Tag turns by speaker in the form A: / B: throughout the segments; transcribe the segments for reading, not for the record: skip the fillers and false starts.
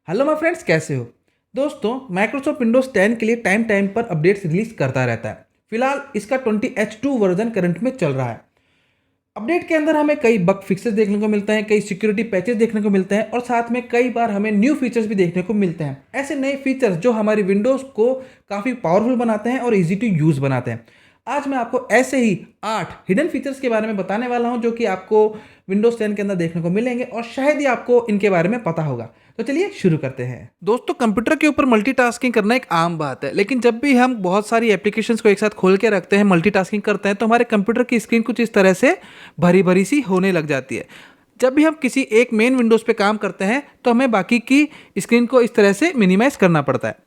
A: Hello my friends, कैसे हो? दोस्तों, माइक्रोसॉफ्ट विंडोज़ 10 के लिए टाइम टाइम पर अपडेट्स रिलीज़ करता रहता है। फिलहाल इसका 20H2 वर्जन करंट में चल रहा है। अपडेट के अंदर हमें कई बग फिक्सेस देखने को मिलते हैं, कई सिक्योरिटी पैचेस देखने को मिलते हैं और साथ में कई बार हमें न्यू फीचर्स भी देखने को मिलते हैं। ऐसे नए फीचर्स जो हमारी विंडोज़ को काफ़ी पावरफुल बनाते हैं और ईजी टू यूज़ बनाते हैं। आज मैं आपको ऐसे ही 8 हिडन फीचर्स के बारे में बताने वाला हूं जो कि आपको विंडोज़ 10 के अंदर देखने को मिलेंगे और शायद ही आपको इनके बारे में पता होगा। तो चलिए शुरू करते हैं। दोस्तों, कंप्यूटर के ऊपर मल्टीटास्किंग करना एक आम बात है, लेकिन जब भी हम बहुत सारी एप्लीकेशंस को एक साथ खोल के रखते हैं, मल्टीटास्किंग करते हैं, तो हमारे कंप्यूटर की स्क्रीन कुछ इस तरह से भरी भरी सी होने लग जाती है। जब भी हम किसी एक मेन विंडोज़ पे काम करते हैं तो हमें बाकी की स्क्रीन को इस तरह से मिनिमाइज करना पड़ता है।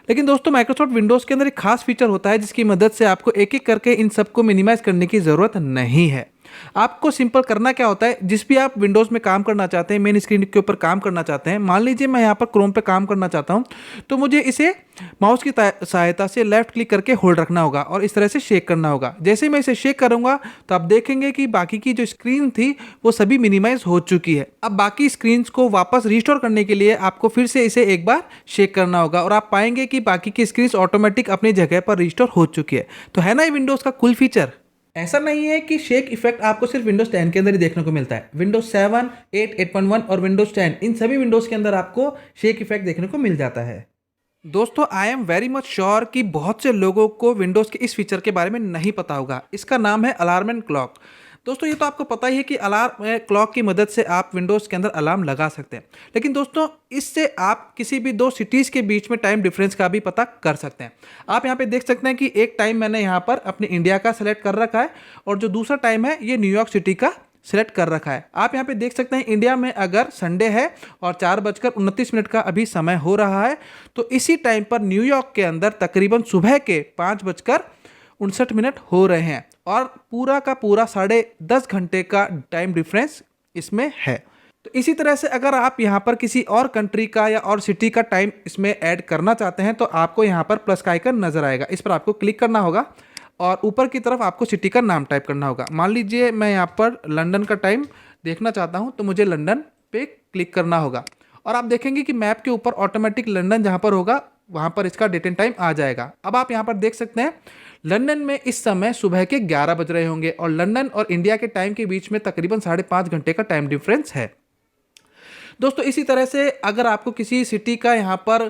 A: लेकिन दोस्तों, माइक्रोसॉफ्ट विंडोज़ के अंदर एक खास फीचर होता है जिसकी मदद से आपको एक एक करके इन सबको मिनिमाइज करने की ज़रूरत नहीं है। आपको सिंपल करना क्या होता है, जिस भी आप विंडोज़ में काम करना चाहते हैं, मेन स्क्रीन के ऊपर काम करना चाहते हैं, मान लीजिए मैं यहाँ पर क्रोम पे काम करना चाहता हूँ, तो मुझे इसे माउस की सहायता से लेफ्ट क्लिक करके होल्ड रखना होगा और इस तरह से शेक करना होगा। जैसे ही मैं इसे शेक करूँगा तो आप देखेंगे कि बाकी की जो स्क्रीन थी वो सभी मिनिमाइज हो चुकी है। अब बाकी स्क्रीन्स को वापस रिस्टोर करने के लिए आपको फिर से इसे एक बार शेक करना होगा और आप पाएंगे कि बाकी की स्क्रीन ऑटोमेटिक अपनी जगह पर रिस्टोर हो चुकी है। तो है ना ये विंडोज़ का कुल फीचर। ऐसा नहीं है कि शेक इफेक्ट आपको सिर्फ विंडोज 10 के अंदर ही देखने को मिलता है। विंडोज 7, 8, 8.1 और विंडोज 10 इन सभी विंडोज के अंदर आपको शेक इफेक्ट देखने को मिल जाता है। दोस्तों, I am very much sure कि बहुत से लोगों को विंडोज़ के इस फीचर के बारे में नहीं पता होगा। इसका नाम है अलार्म एंड क्लॉक। दोस्तों, ये तो आपको पता ही है कि अलार्म क्लॉक की मदद से आप विंडोज़ के अंदर अलार्म लगा सकते हैं। लेकिन दोस्तों, इससे आप किसी भी दो सिटीज़ के बीच में टाइम डिफरेंस का भी पता कर सकते हैं। आप यहाँ पे देख सकते हैं कि एक टाइम मैंने यहाँ पर अपने इंडिया का सेलेक्ट कर रखा है और जो दूसरा टाइम है ये न्यूयॉर्क सिटी का सिलेक्ट कर रखा है। आप यहाँ पे देख सकते हैं इंडिया में अगर संडे है और 4:29 का अभी समय हो रहा है, तो इसी टाइम पर न्यूयॉर्क के अंदर तकरीबन सुबह के 5:59 हो रहे हैं और पूरा का पूरा 10.5 घंटे का टाइम डिफरेंस इसमें है। तो इसी तरह से अगर आप यहाँ पर किसी और कंट्री का या और सिटी का टाइम इसमें ऐड करना चाहते हैं तो आपको यहाँ पर प्लस का आइकन नजर आएगा, इस पर आपको क्लिक करना होगा और ऊपर की तरफ आपको सिटी का नाम टाइप करना होगा। मान लीजिए मैं यहाँ पर लंदन का टाइम देखना चाहता हूँ तो मुझे लंदन पे क्लिक करना होगा और आप देखेंगे कि मैप के ऊपर ऑटोमेटिक लंदन जहाँ पर होगा वहाँ पर इसका डेट एंड टाइम आ जाएगा। अब आप यहाँ पर देख सकते हैं लंदन में इस समय सुबह के 11 बज रहे होंगे और लंदन और इंडिया के टाइम के बीच में तकरीबन 5.5 घंटे का टाइम डिफरेंस है। दोस्तों, इसी तरह से अगर आपको किसी सिटी का यहाँ पर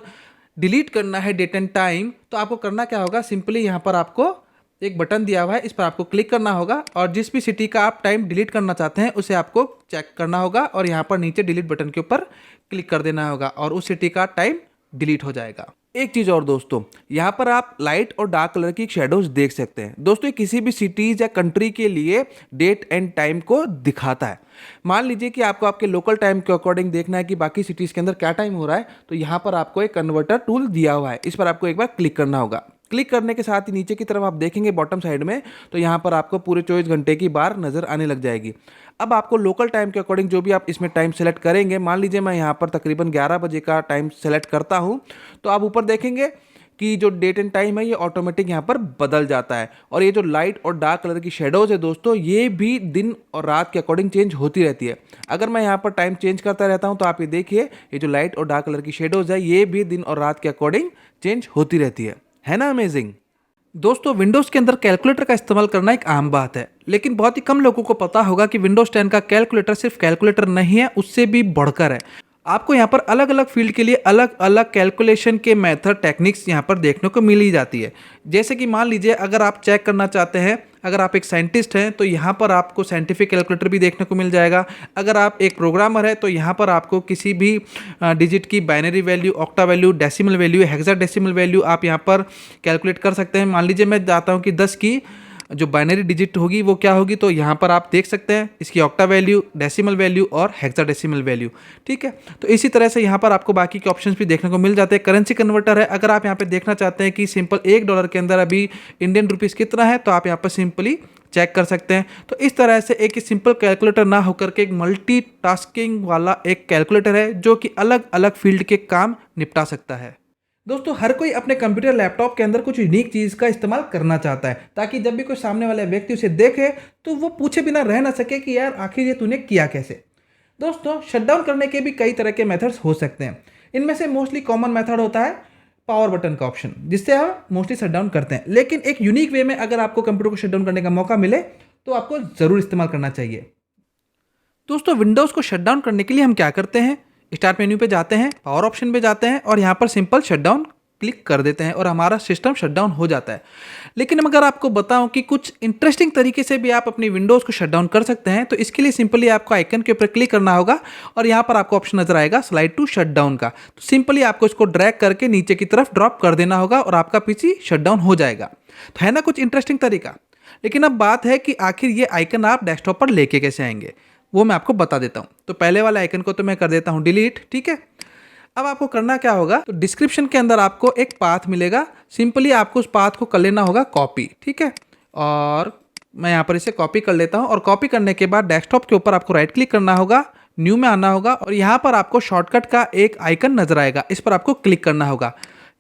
A: डिलीट करना है डेट एंड टाइम, तो आपको करना क्या होगा, सिंपली यहाँ पर आपको एक बटन दिया हुआ है, इस पर आपको क्लिक करना होगा और जिस भी सिटी का आप टाइम डिलीट करना चाहते हैं उसे आपको चेक करना होगा और यहाँ पर नीचे डिलीट बटन के ऊपर क्लिक कर देना होगा और उस सिटी का टाइम डिलीट हो जाएगा। एक चीज़ और दोस्तों, यहाँ पर आप लाइट और डार्क कलर की शेडोज देख सकते हैं। दोस्तों, ये किसी भी सिटीज या कंट्री के लिए डेट एंड टाइम को दिखाता है। मान लीजिए कि आपको आपके लोकल टाइम के अकॉर्डिंग देखना है कि बाकी सिटीज़ के अंदर क्या टाइम हो रहा है, तो यहाँ पर आपको एक कन्वर्टर टूल दिया हुआ है, इस पर आपको एक बार क्लिक करना होगा। क्लिक करने के साथ ही नीचे की तरफ आप देखेंगे बॉटम साइड में, तो यहाँ पर आपको पूरे 24 घंटे की बार नज़र आने लग जाएगी। अब आपको लोकल टाइम के अकॉर्डिंग जो भी आप इसमें टाइम सेलेक्ट करेंगे, मान लीजिए मैं यहाँ पर तकरीबन 11 बजे का टाइम सेलेक्ट करता हूँ, तो आप ऊपर देखेंगे कि जो डेट एंड टाइम है ये ऑटोमेटिक यहाँ पर बदल जाता है और ये जो लाइट और डार्क कलर की शेडोज है दोस्तों, ये भी दिन और रात के अकॉर्डिंग चेंज होती रहती है। अगर मैं यहाँ पर टाइम चेंज करता रहता हूँ तो आप ये देखिए, ये जो लाइट और डार्क कलर की शेडोज है ये भी दिन और रात के अकॉर्डिंग चेंज होती रहती है ना अमेजिंग। दोस्तों, विंडोज़ के अंदर कैलकुलेटर का इस्तेमाल करना एक आम बात है, लेकिन बहुत ही कम लोगों को पता होगा कि विंडोज़ 10 का कैलकुलेटर सिर्फ कैलकुलेटर नहीं है, उससे भी बढ़कर है। आपको यहाँ पर अलग अलग फील्ड के लिए अलग अलग कैलकुलेशन के मेथड टेक्निक्स यहाँ पर देखने को मिल ही जाती है। जैसे कि मान लीजिए अगर आप चेक करना चाहते हैं, अगर आप एक साइंटिस्ट हैं तो यहाँ पर आपको साइंटिफिक कैलकुलेटर भी देखने को मिल जाएगा। अगर आप एक प्रोग्रामर है तो यहाँ पर आपको किसी भी डिजिट की binary value, octa value, decimal value, hexadecimal value आप यहाँ पर कैलकुलेट कर सकते हैं। मान लीजिए मैं चाहता हूँ कि 10 की जो बाइनरी डिजिट होगी वो क्या होगी, तो यहाँ पर आप देख सकते हैं इसकी ऑक्टा वैल्यू, डेसिमल वैल्यू और हेक्साडेसिमल वैल्यू। ठीक है, तो इसी तरह से यहाँ पर आपको बाकी के ऑप्शंस भी देखने को मिल जाते हैं। करेंसी कन्वर्टर है, अगर आप यहाँ पे देखना चाहते हैं कि सिंपल $1 के अंदर अभी इंडियन रुपीज़ कितना है, तो आप यहाँ पर सिंपली चेक कर सकते हैं। तो इस तरह से एक सिंपल कैलकुलेटर ना होकर के एक मल्टीटास्किंग वाला एक कैलकुलेटर है जो कि अलग अलग फील्ड के काम निपटा सकता है। दोस्तों, हर कोई अपने कंप्यूटर लैपटॉप के अंदर कुछ यूनिक चीज़ का इस्तेमाल करना चाहता है ताकि जब भी कोई सामने वाला व्यक्ति उसे देखे तो वो पूछे बिना रह ना सके कि यार आखिर ये तूने किया कैसे। दोस्तों, शटडाउन करने के भी कई तरह के मेथड्स हो सकते हैं। इनमें से मोस्टली कॉमन मेथड होता है पावर बटन का ऑप्शन, जिससे हम मोस्टली शट डाउन करते हैं। लेकिन एक यूनिक वे में अगर आपको कंप्यूटर को शट डाउन करने का मौका मिले तो आपको ज़रूर इस्तेमाल करना चाहिए। दोस्तों, विंडोज़ को शट डाउन करने के लिए हम क्या करते हैं, स्टार्ट मेन्यू पे जाते हैं, पावर ऑप्शन पे जाते हैं और यहाँ पर सिंपल शट डाउन क्लिक कर देते हैं और हमारा सिस्टम शट डाउन हो जाता है। लेकिन अगर आपको बताऊं कि कुछ इंटरेस्टिंग तरीके से भी आप अपनी विंडोज़ को शट डाउन कर सकते हैं, तो इसके लिए सिंपली आपको आइकन के ऊपर क्लिक करना होगा और यहाँ पर आपको ऑप्शन नजर आएगा स्लाइड टू शट डाउन का। तो सिंपली आपको इसको ड्रैग करके नीचे की तरफ ड्रॉप कर देना होगा और आपका पीसी शट डाउन हो जाएगा। तो है ना कुछ इंटरेस्टिंग तरीका। लेकिन अब बात है कि आखिर ये आइकन आप डेस्कटॉप पर लेके कैसे आएंगे, वो मैं आपको बता देता हूँ। तो पहले वाले आइकन को तो मैं कर देता हूँ डिलीट, ठीक है। अब आपको करना क्या होगा, तो डिस्क्रिप्शन के अंदर आपको एक पाथ मिलेगा, सिंपली आपको उस पाथ को कर लेना होगा कॉपी, ठीक है। और मैं यहाँ पर इसे कॉपी कर लेता हूँ और कॉपी करने के बाद डेस्कटॉप के ऊपर आपको राइट क्लिक करना होगा, न्यू में आना होगा और यहाँ पर आपको शॉर्टकट का एक आइकन नजर आएगा, इस पर आपको क्लिक करना होगा।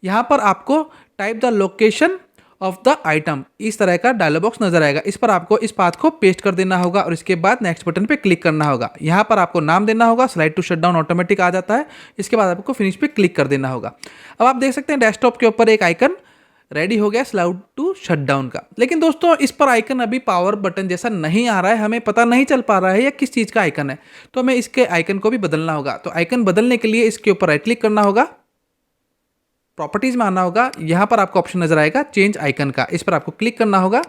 A: यहाँ पर आपको type the location of the item, इस तरह का डायलॉग बॉक्स नजर आएगा, इस पर आपको इस पाथ को पेस्ट कर देना होगा और इसके बाद नेक्स्ट बटन पे क्लिक करना होगा। यहाँ पर आपको नाम देना होगा, slide to shut down automatic आ जाता है। इसके बाद आपको फिनिश पे क्लिक कर देना होगा। अब आप देख सकते हैं डेस्कटॉप के ऊपर एक आइकन रेडी हो गया स्लाइड टू शट डाउन का। लेकिन दोस्तों, इस पर आइकन अभी पावर बटन जैसा नहीं आ रहा है, हमें पता नहीं चल पा रहा है यह किस चीज़ का आइकन है, तो हमें इसके आइकन को भी बदलना होगा। तो आइकन बदलने के लिए इसके ऊपर राइट क्लिक करना होगा, प्रॉपर्टीज में आना होगा, यहाँ पर आपको ऑप्शन नजर आएगा चेंज आइकन का, इस पर आपको क्लिक करना होगा,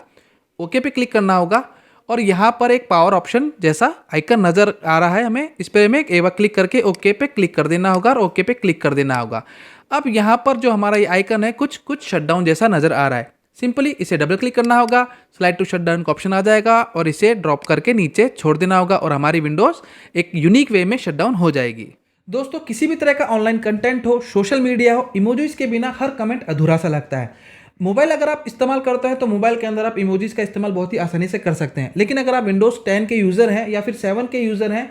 A: ओके पे क्लिक करना होगा और यहाँ पर एक पावर ऑप्शन जैसा आइकन नजर आ रहा है, हमें इस पर हमें एक बार क्लिक करके ओके पे क्लिक कर देना होगा और ओके पे क्लिक कर देना होगा। अब यहाँ पर जो हमारा ये आइकन है कुछ शटडाउन जैसा नजर आ रहा है, सिंपली इसे डबल क्लिक करना होगा, स्लाइड टू शटडाउन का ऑप्शन आ जाएगा और इसे ड्रॉप करके नीचे छोड़ देना होगा और हमारी विंडोज एक यूनिक वे में शटडाउन हो जाएगी। दोस्तों, किसी भी तरह का ऑनलाइन कंटेंट हो, सोशल मीडिया हो, इमोजीज के बिना हर कमेंट अधूरा सा लगता है। मोबाइल अगर आप इस्तेमाल करते हैं तो मोबाइल के अंदर आप इमोजीज का इस्तेमाल बहुत ही आसानी से कर सकते हैं। लेकिन अगर आप विंडोज 10 के यूज़र हैं या फिर 7 के यूज़र हैं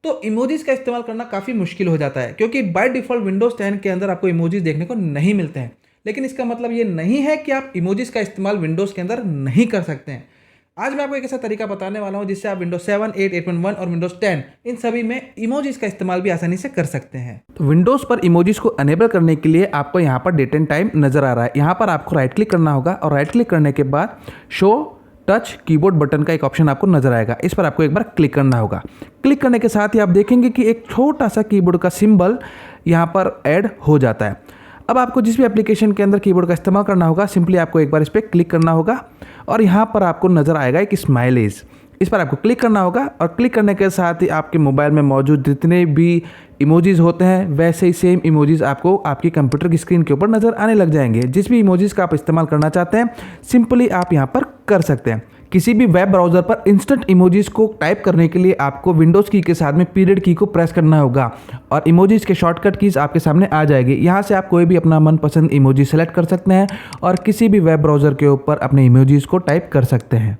A: तो इमोजीज का इस्तेमाल करना काफ़ी मुश्किल हो जाता है, क्योंकि बाय डिफ़ॉल्ट विंडोज 10 के अंदर आपको इमोजीज देखने को नहीं मिलते हैं। लेकिन इसका मतलब ये नहीं है कि आप इमोजीज का इस्तेमाल विंडोज़ के अंदर नहीं कर सकते हैं। आज मैं आपको एक ऐसा तरीका बताने वाला हूं जिससे आप विंडोज 7, 8, 8.1 और विंडोज 10 इन सभी में इमोजीज का इस्तेमाल भी आसानी से कर सकते हैं। तो विंडोज पर इमोजीज को अनेबल करने के लिए आपको यहाँ पर डेट एंड टाइम नजर आ रहा है, यहाँ पर आपको राइट क्लिक करना होगा और राइट क्लिक करने के बाद शो टच कीबोर्ड बटन का एक ऑप्शन आपको नजर आएगा, इस पर आपको एक बार क्लिक करना होगा। क्लिक करने के साथ ही आप देखेंगे कि एक छोटा सा कीबोर्ड का सिंबल यहाँ पर ऐड हो जाता है। अब आपको जिस भी एप्लीकेशन के अंदर कीबोर्ड का इस्तेमाल करना होगा, सिंपली आपको एक बार इस पर क्लिक करना होगा और यहाँ पर आपको नजर आएगा एक स्माइलीज, इस पर आपको क्लिक करना होगा और क्लिक करने के साथ ही आपके मोबाइल में मौजूद जितने भी इमोजीज होते हैं वैसे ही सेम इमोजीज आपको आपकी कंप्यूटर की स्क्रीन के ऊपर नजर आने लग जाएंगे। जिस भी इमोजीज का आप इस्तेमाल करना चाहते हैं सिंपली आप यहाँ पर कर सकते हैं। किसी भी वेब ब्राउज़र पर इंस्टेंट इमोजीज को टाइप करने के लिए आपको विंडोज़ की के साथ में पीरियड की को प्रेस करना होगा और इमोजीज के शॉर्टकट कीज़ आपके सामने आ जाएगी। यहाँ से आप कोई भी अपना मनपसंद इमोजी सेलेक्ट कर सकते हैं और किसी भी वेब ब्राउज़र के ऊपर अपने इमोजीज को टाइप कर सकते हैं।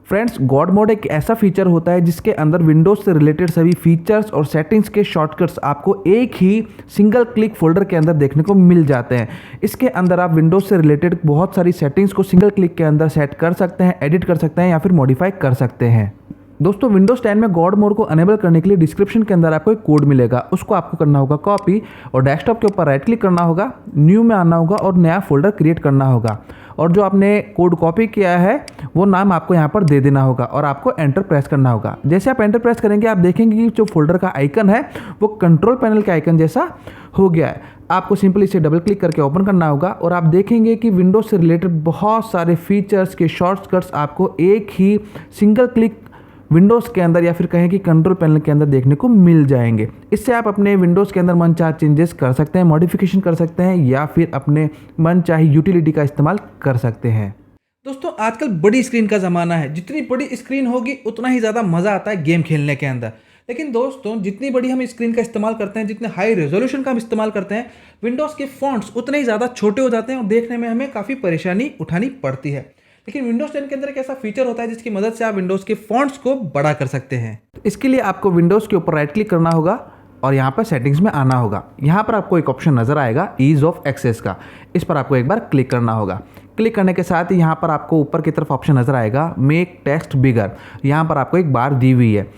A: फ्रेंड्स, गॉड मोड एक ऐसा फीचर होता है जिसके अंदर विंडोज से रिलेटेड सभी फीचर्स और सेटिंग्स के शॉर्टकट्स आपको एक ही सिंगल क्लिक फोल्डर के अंदर देखने को मिल जाते हैं। इसके अंदर आप विंडोज से रिलेटेड बहुत सारी सेटिंग्स को सिंगल क्लिक के अंदर सेट कर सकते हैं, एडिट कर सकते हैं या फिर मॉडिफाई कर सकते हैं। दोस्तों, विंडोज 10 में गॉड मोड को अनेबल करने के लिए डिस्क्रिप्शन के अंदर आपको एक कोड मिलेगा, उसको आपको करना होगा कॉपी और डेस्कटॉप के ऊपर राइट क्लिक करना होगा, न्यू में आना होगा और नया फोल्डर क्रिएट करना होगा और जो आपने कोड कॉपी किया है वो नाम आपको यहाँ पर दे देना होगा और आपको एंटर प्रेस करना होगा। जैसे आप एंटर प्रेस करेंगे आप देखेंगे कि जो फोल्डर का आइकन है वो कंट्रोल पैनल के आइकन जैसा हो गया है। आपको सिंपली इसे डबल क्लिक करके ओपन करना होगा और आप देखेंगे कि विंडोज से रिलेटेड बहुत सारे फीचर्स के शॉर्टकट्स आपको एक ही सिंगल क्लिक विंडोज़ के अंदर या फिर कहें कि कंट्रोल पैनल के अंदर देखने को मिल जाएंगे। इससे आप अपने विंडोज़ के अंदर मनचाहा चेंजेस कर सकते हैं, मॉडिफिकेशन कर सकते हैं या फिर अपने मनचाही यूटिलिटी का इस्तेमाल कर सकते हैं। दोस्तों, आजकल बड़ी स्क्रीन का ज़माना है, जितनी बड़ी स्क्रीन होगी उतना ही ज़्यादा मज़ा आता है गेम खेलने के अंदर। लेकिन दोस्तों, जितनी बड़ी हम स्क्रीन का इस्तेमाल करते हैं, जितने हाई रेजोल्यूशन का हम इस्तेमाल करते हैं, विंडोज़ के फॉन्ट्स उतने ही ज़्यादा छोटे हो जाते हैं और देखने में हमें काफ़ी परेशानी उठानी पड़ती है। लेकिन विंडोज 10 के अंदर एक ऐसा फीचर होता है जिसकी मदद से आप विंडोज के फॉन्ट्स को बड़ा कर सकते हैं। तो इसके लिए आपको विंडोज के ऊपर राइट क्लिक करना होगा और यहाँ पर सेटिंग्स में आना होगा। यहाँ पर आपको एक ऑप्शन नजर आएगा ईज ऑफ एक्सेस का, इस पर आपको एक बार क्लिक करना होगा। क्लिक करने के साथ ही यहाँ पर आपको ऊपर की तरफ ऑप्शन नजर आएगा मेक टेक्स्ट बिगर, यहाँ पर आपको एक बार दी हुई है।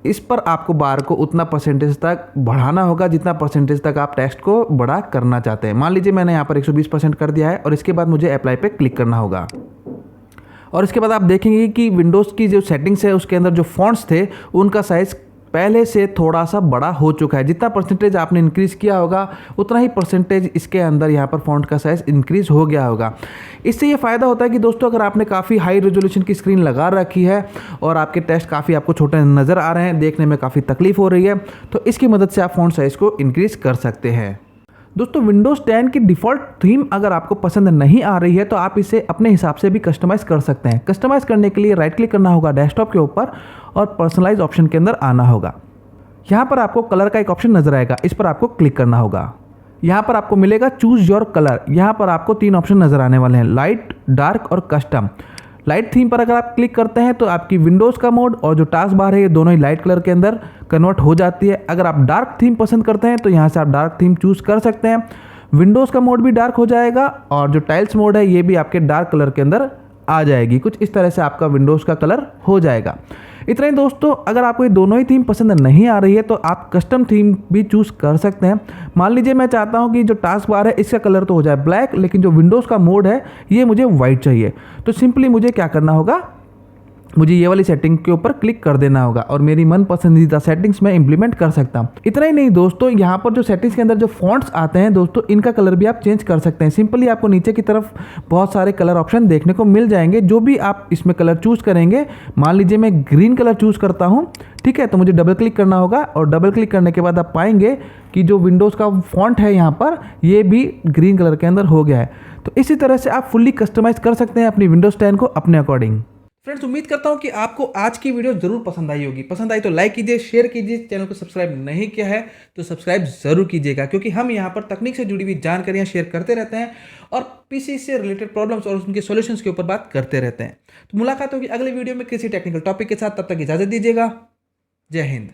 A: इस पर आपको बार को उतना परसेंटेज तक बढ़ाना होगा जितना परसेंटेज तक आप टेक्स्ट को बड़ा करना चाहते हैं। मान लीजिए मैंने यहाँ पर 120% कर दिया है और इसके बाद मुझे अप्लाई पे क्लिक करना होगा। और इसके बाद आप देखेंगे कि विंडोज़ की जो सेटिंग्स है उसके अंदर जो फॉन्ट्स थे उनका साइज़ पहले से थोड़ा सा बड़ा हो चुका है। जितना परसेंटेज आपने इंक्रीज़ किया होगा उतना ही परसेंटेज इसके अंदर यहाँ पर फॉन्ट का साइज़ इंक्रीज़ हो गया होगा। इससे ये फ़ायदा होता है कि दोस्तों अगर आपने काफ़ी हाई रेजोल्यूशन की स्क्रीन लगा रखी है और आपके टेक्स्ट काफ़ी आपको छोटे नज़र आ रहे हैं, देखने में काफ़ी तकलीफ हो रही है, तो इसकी मदद से आप फॉन्ट साइज़ को इंक्रीज़ कर सकते हैं। दोस्तों विंडोज़ 10 की डिफ़ॉल्ट थीम अगर आपको पसंद नहीं आ रही है तो आप इसे अपने हिसाब से भी कस्टमाइज़ कर सकते हैं। कस्टमाइज़ करने के लिए राइट क्लिक करना होगा डेस्कटॉप के ऊपर और पर्सनलाइज ऑप्शन के अंदर आना होगा। यहाँ पर आपको कलर का एक ऑप्शन नजर आएगा, इस पर आपको क्लिक करना होगा। यहाँ पर आपको मिलेगा चूज़ योर कलर। यहाँ पर आपको 3 ऑप्शन नजर आने वाले हैं, लाइट, डार्क और कस्टम। लाइट थीम पर अगर आप क्लिक करते हैं तो आपकी विंडोज़ का मोड और जो टास्क बार है ये दोनों ही लाइट कलर के अंदर कन्वर्ट हो जाती है। अगर आप डार्क थीम पसंद करते हैं तो यहाँ से आप डार्क थीम चूज़ कर सकते हैं। विंडोज़ का मोड भी डार्क हो जाएगा और जो टाइल्स मोड है ये भी आपके डार्क कलर के अंदर आ जाएगी। कुछ इस तरह से आपका विंडोज़ का कलर हो जाएगा। इतना ही दोस्तों, अगर आपको ये दोनों ही थीम पसंद नहीं आ रही है तो आप कस्टम थीम भी चूज़ कर सकते हैं। मान लीजिए मैं चाहता हूँ कि जो टास्क बार है इसका कलर तो हो जाए ब्लैक, लेकिन जो विंडोज़ का मोड है ये मुझे वाइट चाहिए। तो सिंपली मुझे क्या करना होगा, मुझे ये वाली सेटिंग के ऊपर क्लिक कर देना होगा और मेरी मन पसंदीदा सेटिंग्स मैं इंप्लीमेंट कर सकता हूँ। इतना ही नहीं दोस्तों, यहाँ पर जो सेटिंग्स के अंदर जो फॉन्ट्स आते हैं दोस्तों, इनका कलर भी आप चेंज कर सकते हैं। सिंपली आपको नीचे की तरफ बहुत सारे कलर ऑप्शन देखने को मिल जाएंगे। जो भी आप इसमें कलर चूज़ करेंगे, मान लीजिए मैं ग्रीन कलर चूज़ करता हूँ, ठीक है, तो मुझे डबल क्लिक करना होगा और डबल क्लिक करने के बाद आप पाएंगे कि जो विंडोज़ का फॉन्ट है यहाँ पर ये भी ग्रीन कलर के अंदर हो गया है। तो इसी तरह से आप फुल्ली कस्टमाइज़ कर सकते हैं अपनी विंडोज़ 10 को अपने अकॉर्डिंग। फ्रेंड्स, उम्मीद करता हूं कि आपको आज की वीडियो जरूर पसंद आई होगी। पसंद आई तो लाइक कीजिए, शेयर कीजिए। चैनल को सब्सक्राइब नहीं किया है तो सब्सक्राइब जरूर कीजिएगा, क्योंकि हम यहां पर तकनीक से जुड़ी हुई जानकारियां शेयर करते रहते हैं और पीसी से रिलेटेड प्रॉब्लम्स और उनके सॉल्यूशंस के ऊपर बात करते रहते हैं। तो मुलाकात होगी अगले वीडियो में किसी टेक्निकल टॉपिक के साथ। तब तक इजाजत दीजिएगा। जय हिंद।